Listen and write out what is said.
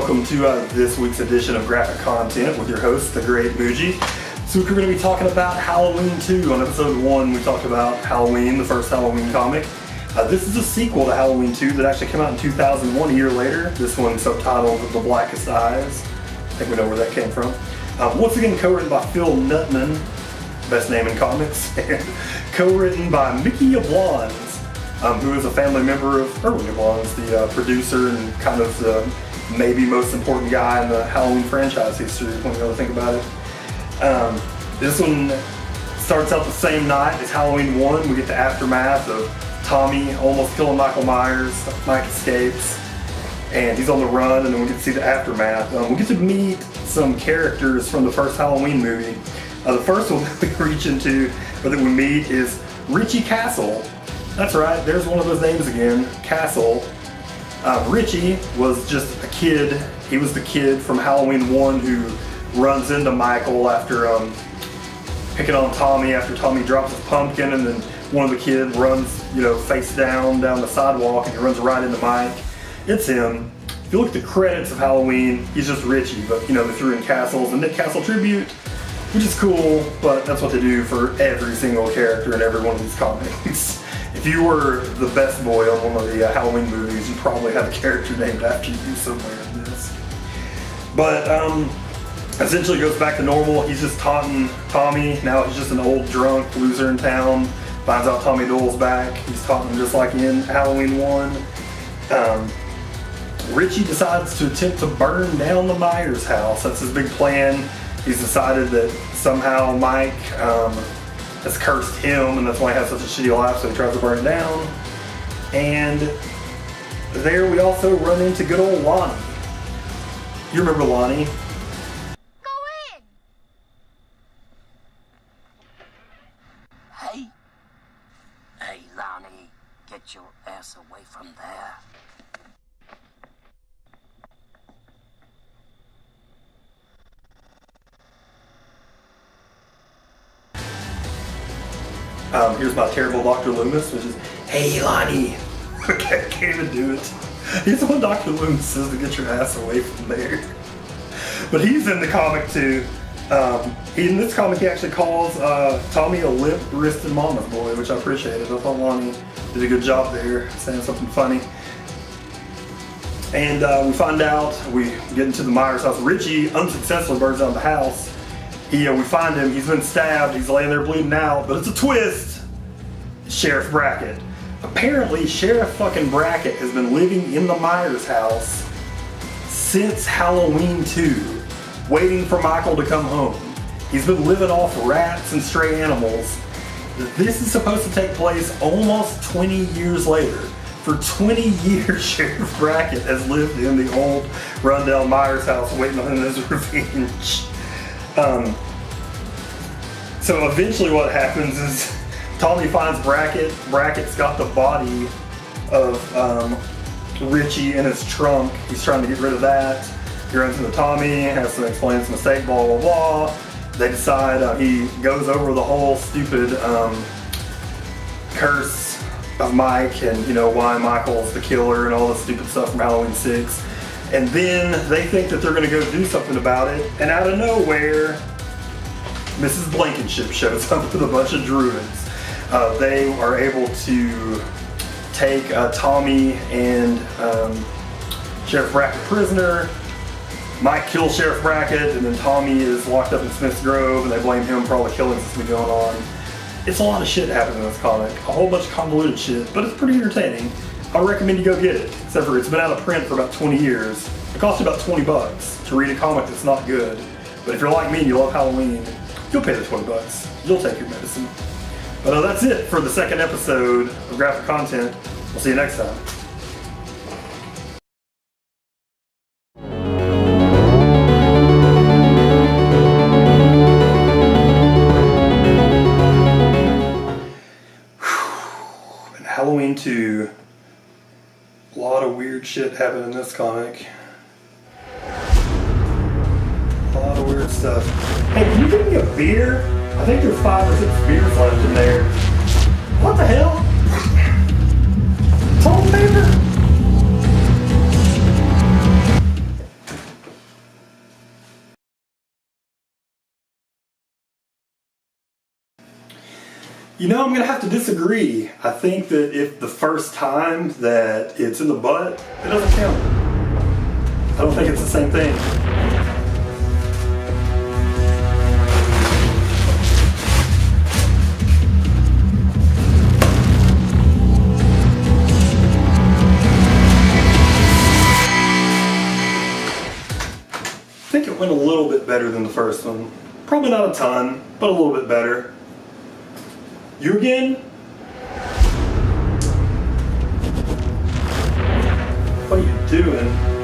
welcome to this week's edition of Graphic Content with your host, the Great Muji. So we're going to be talking about Halloween 2. On episode 1, we talked about Halloween, the first Halloween comic. This is a sequel to Halloween 2 that actually came out in 2001, a year later. This one subtitled The Blackest Eyes. I think we know where that came from. Once again, co-written by Phil Nutman, best name in comics, and co-written by Mickey Yablans, who is a family member of Erwin Yablans, the producer and kind of the maybe most important guy in the Halloween franchise history when you really think about it. This one starts out the same night as Halloween 1. We get the aftermath of Tommy almost killing Michael Myers. Mike escapes and he's on the run, and then we get to see the aftermath. We get to meet some characters from the first Halloween movie. The first one that we reach into, or that we meet, is Richie Castle. That's right, there's one of those names again, Castle. Richie was just a kid. He was the kid from Halloween 1 who runs into Michael after picking on Tommy after Tommy drops his pumpkin, and then one of the kids runs, face down the sidewalk, and he runs right into Mike. It's him. If you look at the credits of Halloween, he's just Richie, but they threw in Castle's a Nick Castle tribute, which is cool, but that's what they do for every single character in every one of these comics. If you were the best boy on one of the Halloween movies, you probably have a character named after you somewhere in this. But essentially goes back to normal. He's just taunting Tommy. Now he's just an old drunk loser in town. Finds out Tommy Doyle's back. He's taunting just like in Halloween 1. Richie decides to attempt to burn down the Myers house. That's his big plan. He's decided that somehow Mike has cursed him, and that's why he has such a shitty life, so he tries to burn it down. And there we also run into good old Lonnie. You remember Lonnie? Go in! Hey, Lonnie, get your ass away from there. Here's my terrible Dr. Loomis, which is, hey Lonnie. Okay, I can't even do it. He's what Dr. Loomis says to get your ass away from there. But he's in the comic too. In this comic he actually calls Tommy a limp-wristed mama's boy, which I appreciated. I thought Lonnie did a good job there, saying something funny. And we find out, we get into the Myers house. Richie unsuccessfully burns down the house. We find him, he's been stabbed, he's laying there bleeding out, but it's a twist. Sheriff Brackett. Apparently, Sheriff fucking Brackett has been living in the Myers house since Halloween 2, waiting for Michael to come home. He's been living off rats and stray animals. This is supposed to take place almost 20 years later. For 20 years, Sheriff Brackett has lived in the old rundown Myers house waiting on his revenge. So eventually what happens is Tommy finds Brackett. Brackett's got the body of Richie in his trunk. He's trying to get rid of that. He runs into Tommy, has to explain his mistake, blah, blah, blah. They decide, he goes over the whole stupid curse of Mike and, why Michael's the killer and all the stupid stuff from Halloween 6. And then they think that they're going to go do something about it, and out of nowhere, Mrs. Blankenship shows up with a bunch of druids. They are able to take Tommy and Sheriff Brackett prisoner. Mike kills Sheriff Brackett, and then Tommy is locked up in Smith's Grove, and they blame him for all the killings that's been going on. It's a lot of shit happening in this comic. A whole bunch of convoluted shit, but it's pretty entertaining. I recommend you go get it, except for it's been out of print for about 20 years. It costs you about 20 bucks to read a comic that's not good. But if you're like me and you love Halloween, you'll pay the 20 bucks. You'll take your medicine. But that's it for the second episode of Graphic Content. We'll see you next time. And Halloween 2. A lot of weird shit happened in this comic. A lot of weird stuff. Hey, can you give me a beer? I think there's 5 or 6 beers left in there. What the hell? Toilet paper? You know, I'm gonna have to disagree. I think that if the first time that it's in the butt, it doesn't count. I don't think it's the same thing. I think it went a little bit better than the first one. Probably not a ton, but a little bit better. You again? What are you doing?